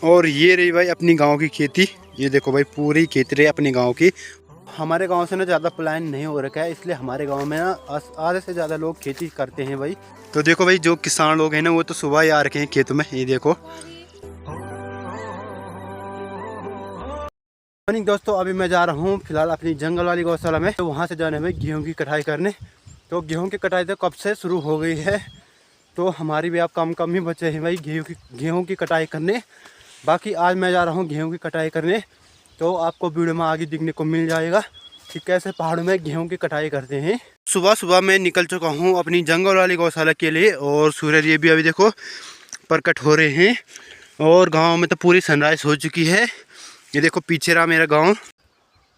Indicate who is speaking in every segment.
Speaker 1: और ये रही भाई अपनी गांव की खेती। ये देखो भाई पूरी खेती रही अपनी गांव की। हमारे गांव से ना ज़्यादा प्लान नहीं हो रखा है, इसलिए हमारे गांव में ना आधे से ज़्यादा लोग खेती करते हैं भाई। तो देखो भाई जो किसान लोग हैं ना वो तो सुबह ही आ रखे हैं खेतों में। ये देखो दोस्तों, अभी मैं जा रहा हूँ फिलहाल अपनी जंगल वाली गौशाला में। तो वहाँ से जाने में गेहूँ की कटाई करने। तो गेहूँ की कटाई तो कब से शुरू हो गई है, तो हमारी भी आप कम ही बचे हैं भाई गेहूँ की कटाई करने। बाकी आज मैं जा रहा हूँ गेहूँ की कटाई करने, तो आपको वीडियो में आगे दिखने को मिल जाएगा कि कैसे पहाड़ों में गेहूँ की कटाई करते हैं। सुबह सुबह मैं निकल चुका हूँ अपनी जंगल वाली गौशाला के लिए, और सूरज ये भी अभी देखो प्रकट हो रहे हैं, और गाँव में तो पूरी सनराइज हो चुकी है। ये देखो पीछे रहा मेरा गाँव।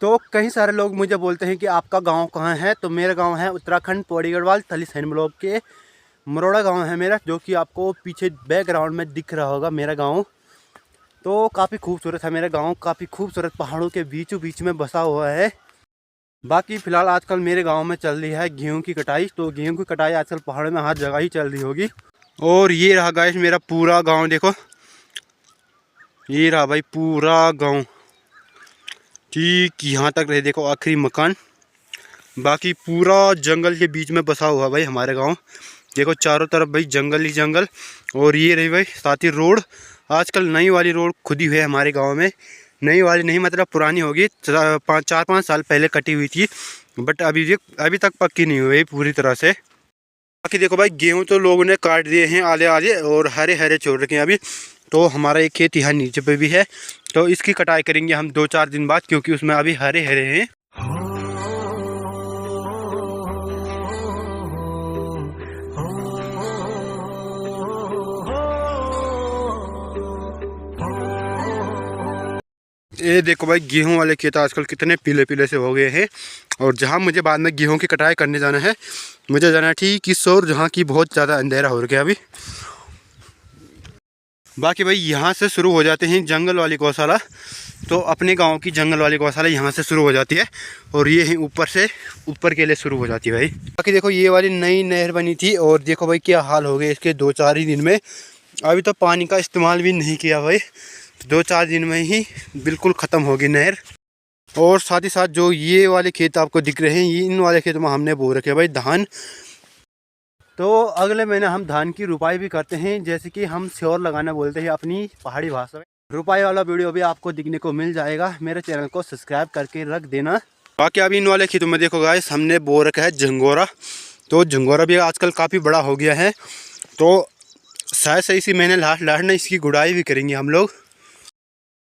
Speaker 1: तो कई सारे लोग मुझे बोलते हैं कि आपका गाँव कहाँ है, तो मेरा गाँव है उत्तराखंड पौड़ी गढ़वाल थली सैन ब्लॉक के मरोड़ा गांव है मेरा, जो कि आपको पीछे बैकग्राउंड में दिख रहा होगा मेरा गांव। तो काफ़ी खूबसूरत है मेरा गांव, काफ़ी खूबसूरत पहाड़ों के बीचों बीच में बसा हुआ है। बाकी फ़िलहाल आजकल मेरे गांव में चल रही है गेहूं की कटाई। तो गेहूं की कटाई आजकल पहाड़ों में हर जगह ही चल रही होगी। और ये रहा गाइस मेरा पूरा गाँव, देखो ये रहा भाई पूरा गाँव, ठीक यहाँ तक रहे देखो आखिरी मकान। बाकी पूरा जंगल के बीच में बसा हुआ भाई हमारे गाँव। देखो चारों तरफ भाई जंगल ही जंगल। और ये रही भाई साथ ही रोड, आजकल नई वाली रोड खुदी हुई है हमारे गांव में। नई वाली नहीं मतलब पुरानी होगी, 4-5 साल पहले कटी हुई थी, बट अभी तक पक्की नहीं हुई पूरी तरह से। बाकी देखो भाई गेहूं तो लोगों ने काट दिए हैं आधे आधे, और हरे हरे छोड़ रखे हैं अभी। तो हमारा एक खेत यहाँ नीचे पे भी है, तो इसकी कटाई करेंगे हम 2-4 दिन बाद, क्योंकि उसमें अभी हरे हरे हैं। ये देखो भाई गेहूं वाले खेत आजकल कितने पीले पीले से हो गए हैं। और जहां मुझे बाद में गेहूं की कटाई करने जाना है, मुझे जाना है ठीक इस ओर, जहां की बहुत ज़्यादा अंधेरा हो गया अभी। बाकी भाई यहां से शुरू हो जाते हैं जंगल वाली गौशाला। तो अपने गांव की जंगल वाली गौशाला यहां से शुरू हो जाती है, और ये ही ऊपर से ऊपर के लिए शुरू हो जाती है भाई। बाकी देखो ये वाली नई नहर बनी थी, और देखो भाई क्या हाल हो गया इसके 2-4 ही दिन में। अभी तो पानी का इस्तेमाल भी नहीं किया भाई, 2-4 दिन में ही बिल्कुल ख़त्म होगी नहर। और साथ ही साथ जो ये वाले खेत आपको दिख रहे हैं, ये इन वाले खेत में हमने बो रखे भाई धान। तो अगले महीने हम धान की रुपाई भी करते हैं, जैसे कि हम स्योर लगाना बोलते हैं अपनी पहाड़ी भाषा में। रुपाई वाला वीडियो भी आपको दिखने को मिल जाएगा। मेरे चैनल को सब्सक्राइब करके रख देना। बाकी अभी इन वाले खेतों में देखो गाइस हमने बो रखा है झंगोरा। तो झंगोरा भी आजकल काफ़ी बड़ा हो गया है, तो शायद से इसी महीने लास्ट में इसकी गुड़ाई भी करेंगे हम लोग।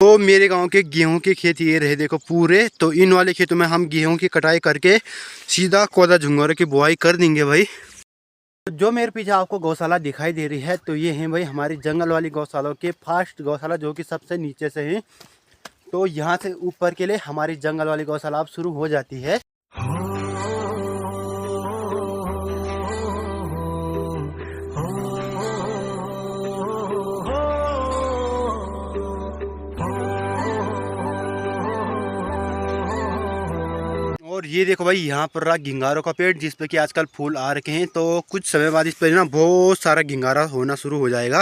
Speaker 1: तो मेरे गांव के गेहूं के खेत ये रहे देखो पूरे। तो इन वाले खेतों में हम गेहूं की कटाई करके सीधा कोदा झंगोरे की बुआई कर देंगे भाई। जो मेरे पीछे आपको गौशाला दिखाई दे रही है, तो ये है भाई हमारी जंगल वाली गौशाला के फर्स्ट गौशाला, जो कि सबसे नीचे से है। तो यहाँ से ऊपर के लिए हमारी जंगल वाली गौशाला अब शुरू हो जाती है। और ये देखो भाई यहाँ पर रहा गिंगारों का पेड़, जिस पे कि आजकल फूल आ रखे हैं। तो कुछ समय बाद इस पर ना बहुत सारा गिंगारा होना शुरू हो जाएगा।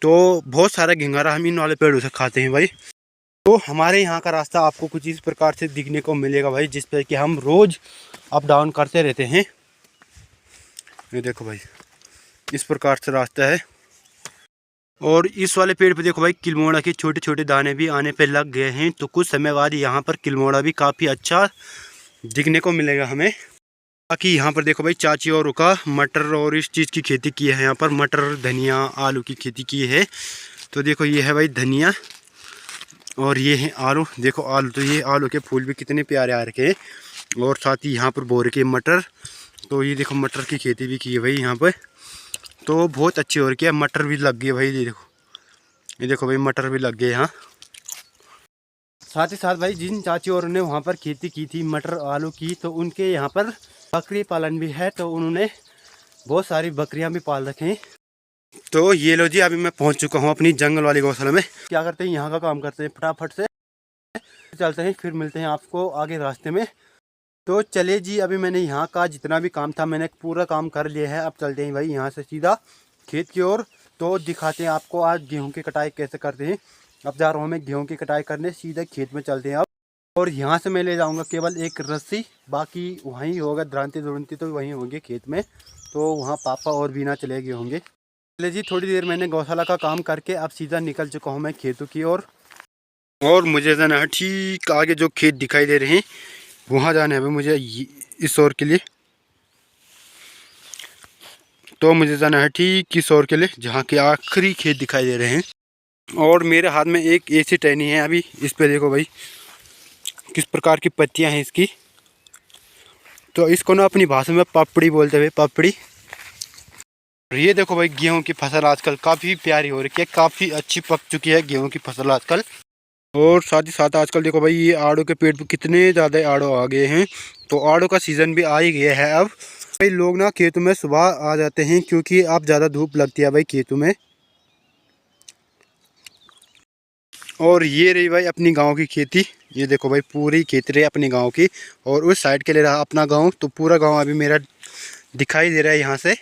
Speaker 1: तो बहुत सारा गिंगारा हम इन वाले पेड़ों से खाते हैं भाई। तो हमारे यहाँ का रास्ता आपको कुछ इस प्रकार से दिखने को मिलेगा भाई, जिस पे कि हम रोज़ अप डाउन करते रहते हैं। ये देखो भाई इस प्रकार से रास्ता है। और इस वाले पेड़ पे देखो भाई किलमोड़ा के छोटे छोटे दाने भी आने पे लग गए हैं। तो कुछ समय बाद यहाँ पर किलमोड़ा भी काफ़ी अच्छा दिखने को मिलेगा हमें। बाकी यहाँ पर देखो भाई चाची और रुका मटर और इस चीज़ की खेती की है। यहाँ पर मटर धनिया आलू की खेती की है। तो देखो ये है भाई धनिया, और ये है आलू। देखो आलू, तो ये आलू के फूल भी कितने प्यारे आ रखे हैं। और साथ ही यहाँ पर बो रखे मटर। तो ये देखो मटर की खेती भी की है भाई यहाँ पर। तो बहुत अच्छी हो रही है, मटर भी लग गई भाई। ये देखो भाई मटर भी लग गए यहाँ। साथ ही साथ भाई जिन चाची और ने वहाँ पर खेती की थी मटर आलू की, तो उनके यहाँ पर बकरी पालन भी है। तो उन्होंने बहुत सारी बकरियाँ भी पाल रखे हैं। तो ये लो जी, अभी मैं पहुँच चुका हूँ अपनी जंगल वाली गौशाला में। क्या करते हैं, यहाँ का काम करते हैं, फटाफट से चलते हैं, फिर मिलते हैं आपको आगे रास्ते में। तो चलिए जी, अभी मैंने यहाँ का जितना भी काम था मैंने पूरा काम कर लिया है। अब चलते हैं भाई यहाँ से सीधा खेत की ओर, तो दिखाते हैं आपको आज गेहूं की कटाई कैसे करते हैं। अब जा रहा हूँ मैं गेहूं की कटाई करने, सीधे खेत में चलते हैं अब। और यहाँ से मैं ले जाऊँगा केवल एक रस्सी, बाकी वहीं होगा द्रांति दुरंती तो वहीं होंगे खेत में, तो वहाँ पापा और बीना चले गए होंगे। चले जी, थोड़ी देर मैंने गौशाला का काम करके अब सीधा निकल चुका हूँ मैं खेतों की ओर। और मुझे जाना है ठीक आगे जो खेत दिखाई दे रहे हैं वहाँ जाना है मुझे, इस ओर के लिए। तो मुझे जाना है ठीक इस ओर के लिए जहाँ के आखिरी खेत दिखाई दे रहे हैं। और मेरे हाथ में एक ऐसी टहनी है, अभी इस पे देखो भाई किस प्रकार की पत्तियां हैं इसकी। तो इसको ना अपनी भाषा में पपड़ी बोलते हुए, पपड़ी। और ये देखो भाई गेहूं की फसल आजकल काफ़ी प्यारी हो रही है, काफ़ी अच्छी पक चुकी है गेहूं की फसल आजकल। और साथ ही साथ आजकल देखो भाई ये आड़ू के पेड़ पे कितने ज़्यादा आड़ू आ गए हैं, तो आड़ू का सीज़न भी आ ही गया है अब। भाई लोग ना खेतों में सुबह आ जाते हैं क्योंकि अब ज़्यादा धूप लगती है भाई खेतों में। और ये रही भाई अपनी गांव की खेती, ये देखो भाई पूरी खेती रही अपने गांव की। और उस साइड के लिए रहा अपना गांव, तो पूरा गांव अभी मेरा दिखाई दे रहा है यहाँ से।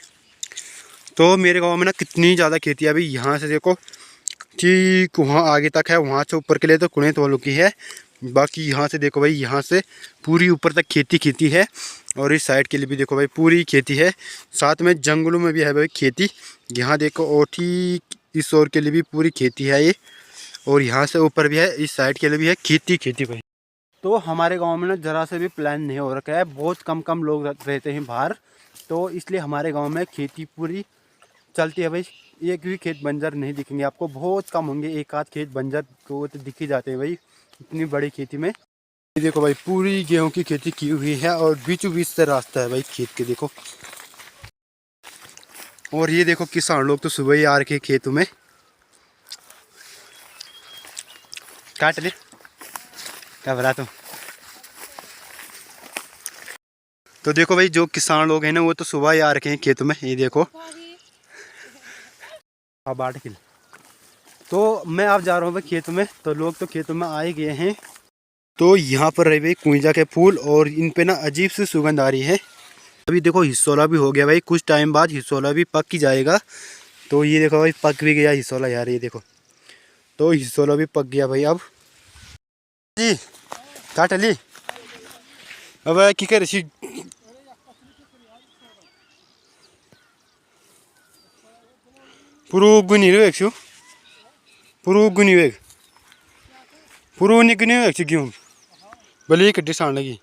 Speaker 1: तो मेरे गांव में ना कितनी ज़्यादा खेती है अभी, यहाँ से देखो ठीक वहाँ आगे तक है, वहाँ से ऊपर के लिए तो कुणेत वालों की है। बाकी यहाँ से देखो भाई यहाँ से पूरी ऊपर तक खेती है। और इस साइड के लिए भी देखो भाई पूरी खेती है, साथ में जंगलों में भी है भाई खेती। यहाँ देखो और ठीक इस ओर के लिए भी पूरी खेती है ये, और यहाँ से ऊपर भी है, इस साइड के लिए भी है खेती भाई। तो हमारे गांव में ना ज़रा से भी प्लान नहीं हो रखा है, बहुत कम लोग रहते हैं बाहर, तो इसलिए हमारे गांव में खेती पूरी चलती है भाई। एक भी खेत बंजर नहीं दिखेंगे आपको, बहुत कम होंगे, एक आध खेत बंजर तो दिख ही जाते हैं भाई इतनी बड़ी खेती में। ये देखो भाई पूरी गेहूं की खेती की हुई है और बीचों बीच से रास्ता है भाई खेत के देखो। और ये देखो किसान लोग तो सुबह ही आ रखे खेतों में। काट ले घबरा तो देखो भाई जो किसान लोग हैं ना वो तो सुबह ही आ रखे हैं खेतों में, ये देखो। हाँ बाट किल। तो मैं अब जा रहा हूँ भाई खेतों में, तो लोग तो खेतों में आ ही गए हैं। तो यहाँ पर रही भाई कुंजा के फूल, और इन पे ना अजीब सी सुगंध आ रही है। अभी देखो हिस्सोला भी हो गया भाई, कुछ टाइम बाद हिस्सोला भी पक ही जाएगा। तो ये देखो भाई पक भी गया हिस्सोला यार, ये देखो तो हिस्सोला भी पक गया भाई अब। जी काट ली अब की कर पुरु गुनी रे एकशु पुरु गुनी वेग पुरु नि गुनी वेग गेहूं भले कड्डी सान लगी।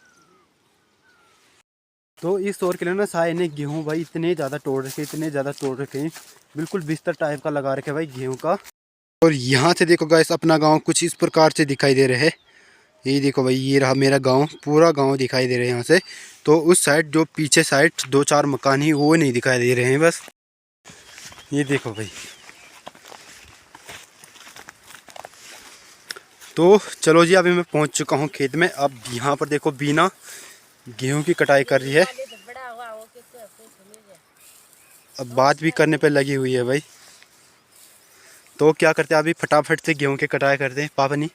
Speaker 1: तो इस ओर के लिए ना साय ने गेहूं भाई इतने ज़्यादा तोड़ रखे, इतने ज़्यादा तोड़ रखे हैं, बिल्कुल बिस्तर टाइप का लगा रखे भाई गेहूं का। और यहाँ से देखो गाइस अपना गांव कुछ इस प्रकार से दिखाई दे रहे है। ये देखो भाई ये रहा मेरा गांव, पूरा गांव दिखाई दे रहे हैं यहाँ से। तो उस साइड जो पीछे साइड 2-4 मकान ही वो नहीं दिखाई दे रहे हैं बस। ये देखो भाई। तो चलो जी अभी मैं पहुँच चुका हूँ खेत में। अब यहाँ पर देखो बीना गेहूं की कटाई कर रही है, अब बात भी करने पे लगी हुई है भाई। तो क्या करते हैं अभी फटाफट से गेहूं की कटाई करते हैं पापा नहीं।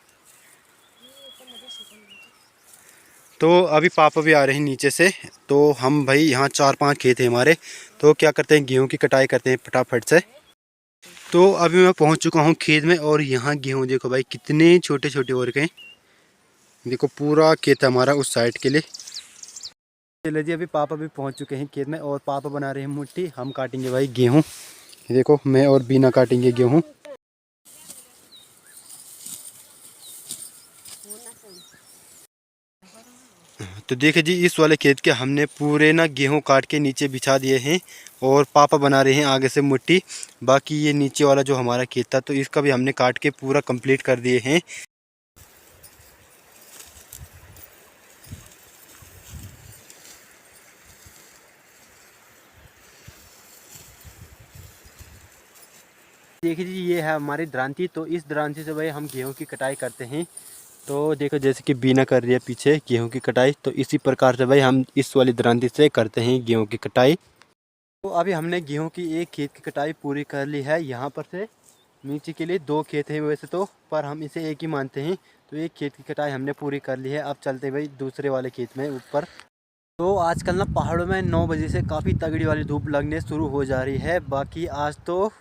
Speaker 1: तो अभी पापा भी आ रहे हैं नीचे से, तो हम भाई यहाँ 4-5 खेत हैं हमारे, तो क्या करते हैं गेहूं की कटाई करते हैं फटाफट से। तो अभी मैं पहुँच चुका हूँ खेत में, और यहाँ गेहूँ देखो भाई कितने छोटे छोटे हो रखे हैं। देखो पूरा खेत हमारा उस साइड के लिए। चलो जी अभी पापा भी पहुंच चुके हैं खेत में, और पापा बना रहे हैं मुट्ठी, हम काटेंगे भाई गेहूं। देखो मैं और बीना काटेंगे गेहूं। तो देखिए जी इस वाले खेत के हमने पूरे ना गेहूं काट के नीचे बिछा दिए हैं, और पापा बना रहे हैं आगे से मुट्ठी। बाकी ये नीचे वाला जो हमारा खेत था तो इसका भी हमने काट के पूरा कंप्लीट कर दिए हैं। देखिए जी ये है हमारी द्रांति, तो इस द्रांति से भाई हम गेहूं की कटाई करते हैं। तो देखो जैसे कि बीना कर रही है पीछे गेहूं की कटाई, तो इसी प्रकार से भाई हम इस वाली द्रांति से करते हैं गेहूं की कटाई। तो अभी हमने गेहूं की एक खेत की कटाई पूरी कर ली है। यहाँ पर से नीचे के लिए 2 खेत हैं वैसे तो, पर हम इसे एक ही मानते हैं। तो एक खेत की कटाई हमने पूरी कर ली है, अब चलते भाई दूसरे वाले खेत में ऊपर। तो आजकल ना पहाड़ों में 9 बजे से काफ़ी तगड़ी वाली धूप लगने शुरू हो जा रही है। बाकी आज तो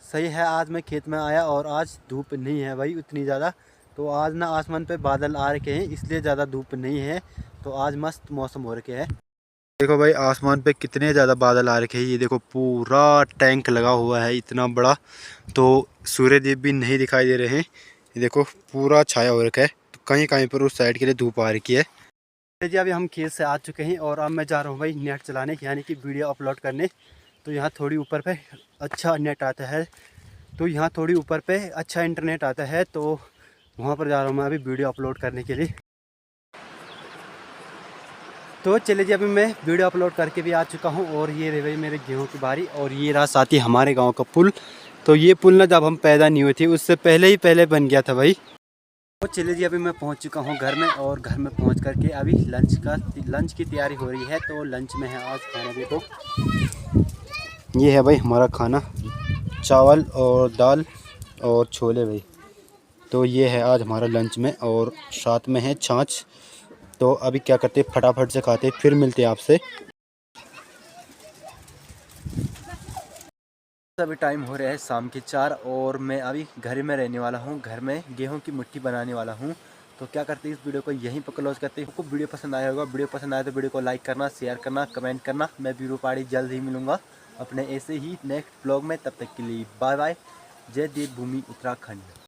Speaker 1: सही है, आज मैं खेत में आया और आज धूप नहीं है भाई उतनी ज़्यादा। तो आज ना आसमान पे बादल आ रखे हैं, इसलिए ज़्यादा धूप नहीं है। तो आज मस्त मौसम हो रखे है। देखो भाई आसमान पे कितने ज़्यादा बादल आ रखे हैं। ये देखो पूरा टैंक लगा हुआ है इतना बड़ा। तो सूर्यदेव भी नहीं दिखाई दे रहे हैं। ये देखो पूरा छाया हो रखा है। तो कहीं कहीं पर उस साइड के लिए धूप आ रखी है। जी अभी हम खेत से आ चुके हैं और अब मैं जा रहा हूँ भाई नेट चलाने, यानी कि वीडियो अपलोड करने। तो यहाँ थोड़ी ऊपर पे अच्छा नेट आता है, तो यहाँ थोड़ी ऊपर पे अच्छा इंटरनेट आता है। तो वहाँ पर जा रहा हूँ मैं अभी वीडियो अपलोड करने के लिए। तो चलिए जी अभी मैं वीडियो अपलोड करके भी आ चुका हूँ और ये रही भाई मेरे गेहूँ की बारी। और ये रहा साथ ही हमारे गाँव का पुल। तो ये पुल ना जब हम पैदा नहीं हुए थे उससे पहले बन गया था भाई। तो चलिए जी अभी मैं पहुंच चुका हूं घर में और घर में पहुंच करके अभी लंच की तैयारी हो रही है। तो लंच में है आज खाना, देखो ये है भाई हमारा खाना, चावल और दाल और छोले भाई। तो ये है आज हमारा लंच में और साथ में है छाछ। तो अभी क्या करते फटाफट से खाते, फिर मिलते हैं आपसे। अभी टाइम हो रहा है शाम के 4 और मैं अभी घर में रहने वाला हूँ। घर में गेहूं की मुट्ठी बनाने वाला हूँ। तो क्या करते हैं इस वीडियो को यहीं पर क्लोज करते हैं। आपको वीडियो पसंद आया होगा, वीडियो पसंद आया तो वीडियो को लाइक करना, शेयर करना, कमेंट करना। मैं वीरू पहाड़ी जल्द ही मिलूँगा अपने ऐसे ही नेक्स्ट ब्लॉग में। तब तक के लिए बाय बाय। जय देवभूमि उत्तराखंड।